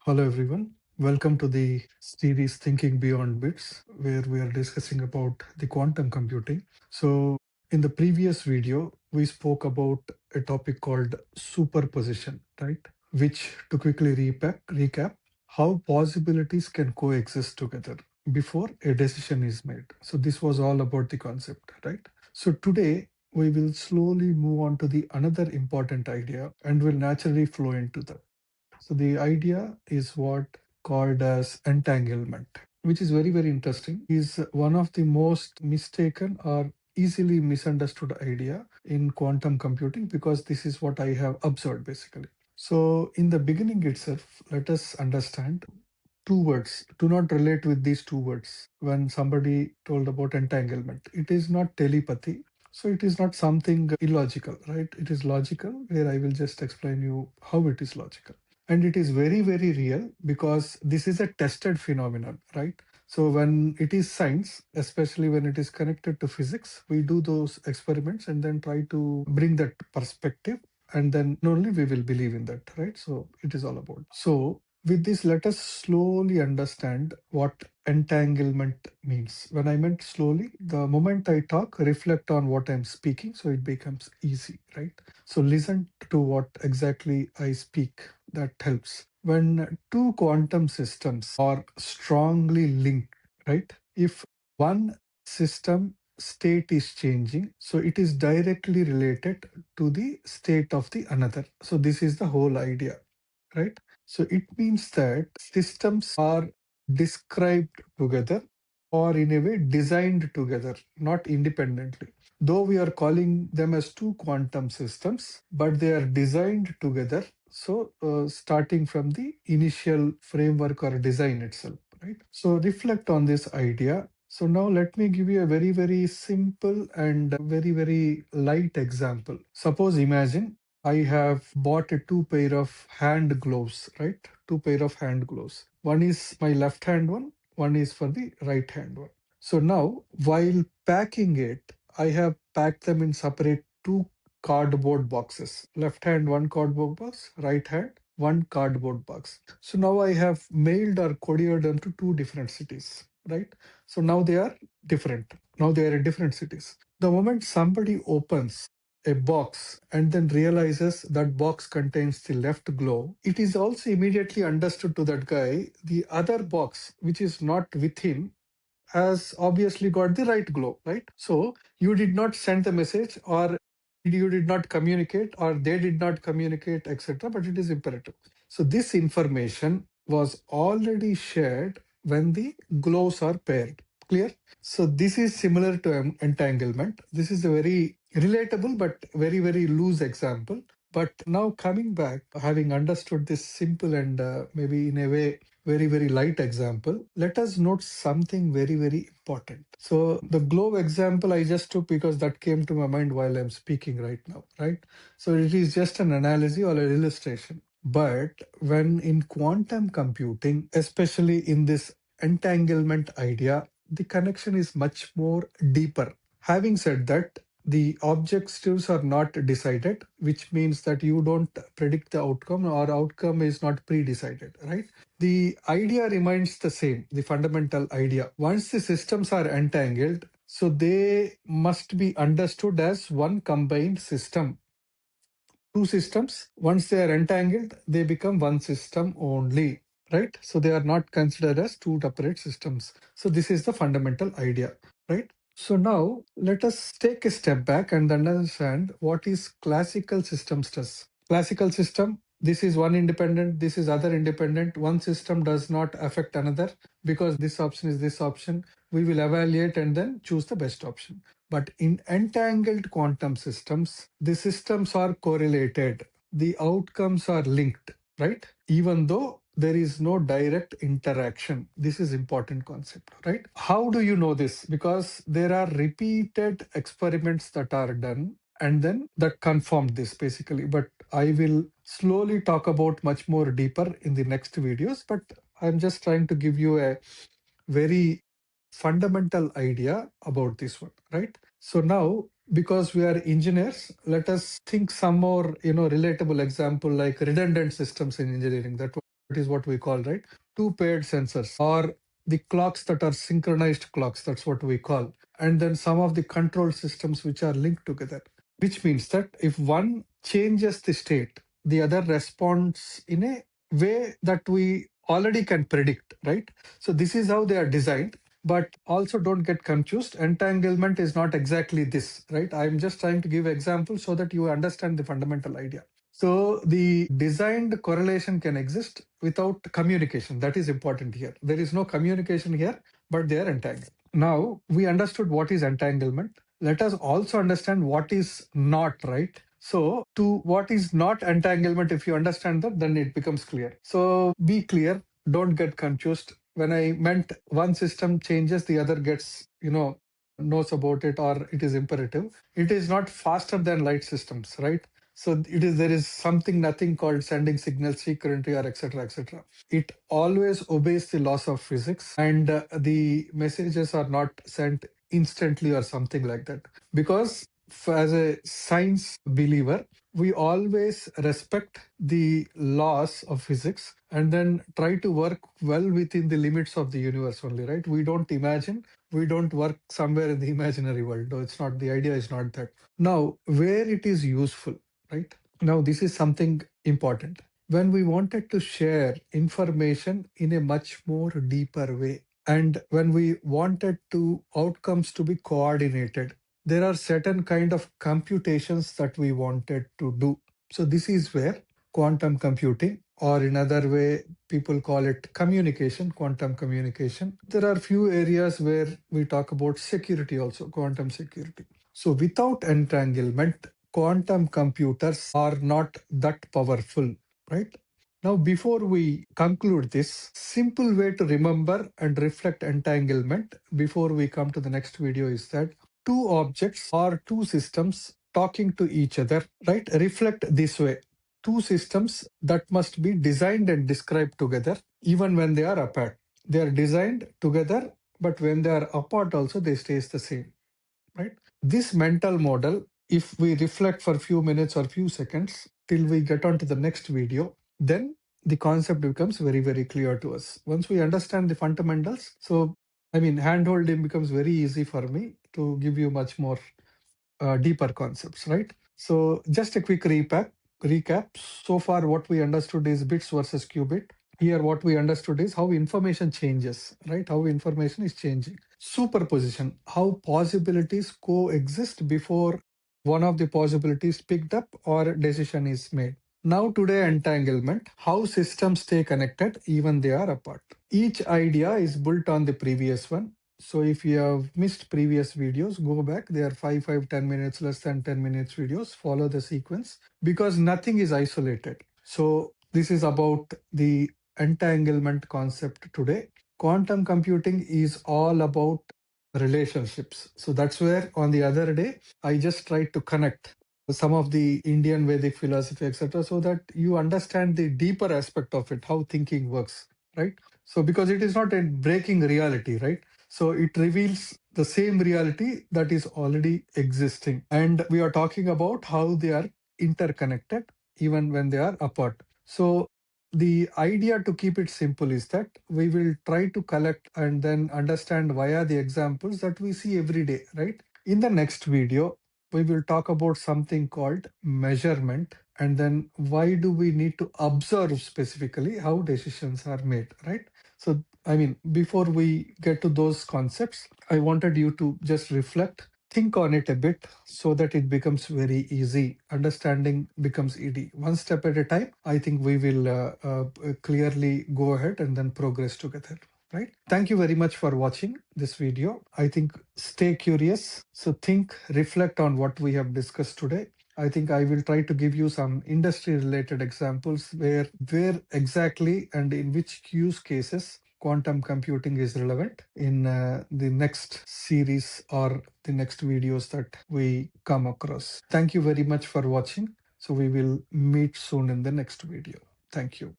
Hello, everyone. Welcome to the series Thinking Beyond Bits, where we are discussing about the quantum computing. So, in the previous video, we spoke about a topic called superposition, right? Which, to quickly recap how possibilities can coexist together before a decision is made. So, this was all about the concept, right? So, today we will slowly move on to the another important idea and will naturally flow into that. So the idea is what called as entanglement, which is very, very interesting. Is one of the most mistaken or easily misunderstood idea in quantum computing because this is what I have observed basically. So in the beginning itself, let us understand two words. Do not relate with these two words when somebody told about entanglement. It is not telepathy. So it is not something illogical, right? It is logical, where I will just explain you how it is logical. And it is very, very real because this is a tested phenomenon, right? So when it is science, especially when it is connected to physics, we do those experiments and then try to bring that perspective, and then only we will believe in that, right? So it is all about. So with this, let us slowly understand what entanglement means. When I meant slowly, the moment I talk, reflect on what I'm speaking, so it becomes easy, right? So listen to what exactly I speak. That helps. When two quantum systems are strongly linked, right? If one system state is changing, so it is directly related to the state of the another. So this is the whole idea, right? So it means that systems are described together or in a way designed together, not independently. Though we are calling them as two quantum systems, but they are designed together. So starting from the initial framework or design itself, right? So reflect on this idea. So now let me give you a very, very simple and very, very light example. Suppose imagine I have bought a two pair of hand gloves, right? Two pair of hand gloves. One is my left hand one is for the right hand one. So now while packing it, I have packed them in separate two cardboard boxes. Left hand one cardboard box, right hand one cardboard box. So now I have mailed or couriered them to two different cities, right? So now they are different. Now they are in different cities. The moment somebody opens a box and then realizes that box contains the left glove, it is also immediately understood to that guy the other box, which is not with him, has obviously got the right glove, right? So you did not send the message, or you did not communicate, or they did not communicate, etc. But it is imperative. So this information was already shared when the gloves are paired. Clear? So this is similar to entanglement. This is a very relatable but very, very loose example. But now coming back, having understood this simple and maybe in a way very, very light example, let us note something very, very important. So the glove example I just took because that came to my mind while I'm speaking right now, right? So it is just an analogy or an illustration. But when in quantum computing, especially in this entanglement idea, the connection is much more deeper. Having said that, the objectives are not decided, which means that you don't predict the outcome, or outcome is not pre-decided, right? The idea remains the same, the fundamental idea. Once the systems are entangled, so they must be understood as one combined system. Two systems, once they are entangled, they become one system only, right? So they are not considered as two separate systems. So this is the fundamental idea, right? So now let us take a step back and understand what is classical system stress. Classical system, this is one independent, this is other independent. One system does not affect another because this option is this option. We will evaluate and then choose the best option. But in entangled quantum systems, the systems are correlated. The outcomes are linked, right? Even though there is no direct interaction. This is important concept, right? How do you know this? Because there are repeated experiments that are done and then that confirm this basically. But I will slowly talk about much more deeper in the next videos. But I'm just trying to give you a very fundamental idea about this one, right? So now, because we are engineers, let us think some more, relatable example like redundant systems in engineering. That That is what we call, right? Two paired sensors, or the clocks that are synchronized clocks. That's what we call. And then some of the control systems which are linked together, which means that if one changes the state, the other responds in a way that we already can predict, right? So this is how they are designed. But also don't get confused. Entanglement is not exactly this, right? I'm just trying to give examples so that you understand the fundamental idea. So the designed correlation can exist without communication. That is important here. There is no communication here, but they are entangled. Now we understood what is entanglement. Let us also understand what is not, right? So to what is not entanglement, if you understand that, then it becomes clear. So be clear, don't get confused. When I meant one system changes, the other gets, knows about it, or it is imperative. It is not faster than light systems, right? So there is something nothing called sending signals frequently or etc. etc. It always obeys the laws of physics, and the messages are not sent instantly or something like that. Because as a science believer, we always respect the laws of physics and then try to work well within the limits of the universe only, right? We don't imagine, we don't work somewhere in the imaginary world. No, it's not, the idea is not that. Now, where it is useful, right? Now, this is something important. When we wanted to share information in a much more deeper way, and when we wanted to outcomes to be coordinated, there are certain kind of computations that we wanted to do. So this is where quantum computing, or in other way, people call it communication, quantum communication. There are few areas where we talk about security also, quantum security. So without entanglement, quantum computers are not that powerful, right? Now, before we conclude this, simple way to remember and reflect entanglement before we come to the next video is that two objects or two systems talking to each other, right? Reflect this way. Two systems that must be designed and described together, even when they are apart. They are designed together, but when they are apart also, they stays the same, right? This mental model, if we reflect for a few minutes or few seconds till we get on to the next video, then the concept becomes very, very clear to us. Once we understand the fundamentals, so I mean, hand-holding becomes very easy for me to give you much more deeper concepts, right? So just a quick recap. So far, what we understood is bits versus qubit. Here, what we understood is how information changes, right? How information is changing. Superposition, how possibilities coexist before one of the possibilities picked up or decision is made. Now today, entanglement, how systems stay connected even they are apart. Each idea is built on the previous one. So if you have missed previous videos, go back. They are 10 minutes, less than 10 minutes videos. Follow the sequence because nothing is isolated. So this is about the entanglement concept today. Quantum computing is all about relationships. So that's where on the other day, I just tried to connect some of the Indian Vedic philosophy, etc., so that you understand the deeper aspect of it, how thinking works, right? So because it is not a breaking reality, right? So it reveals the same reality that is already existing. And we are talking about how they are interconnected even when they are apart. So the idea to keep it simple is that we will try to collect and then understand via the examples that we see every day, right? In the next video, we will talk about something called measurement, and then why do we need to observe specifically how decisions are made, right? So, I mean, before we get to those concepts, I wanted you to just reflect, think on it a bit so that it becomes very easy. Understanding becomes easy. One step at a time, I think we will clearly go ahead and then progress together. Right. Thank you very much for watching this video. I think stay curious. So think, reflect on what we have discussed today. I think I will try to give you some industry related examples where exactly and in which use cases quantum computing is relevant in the next series or the next videos that we come across. Thank you very much for watching. So we will meet soon in the next video. Thank you.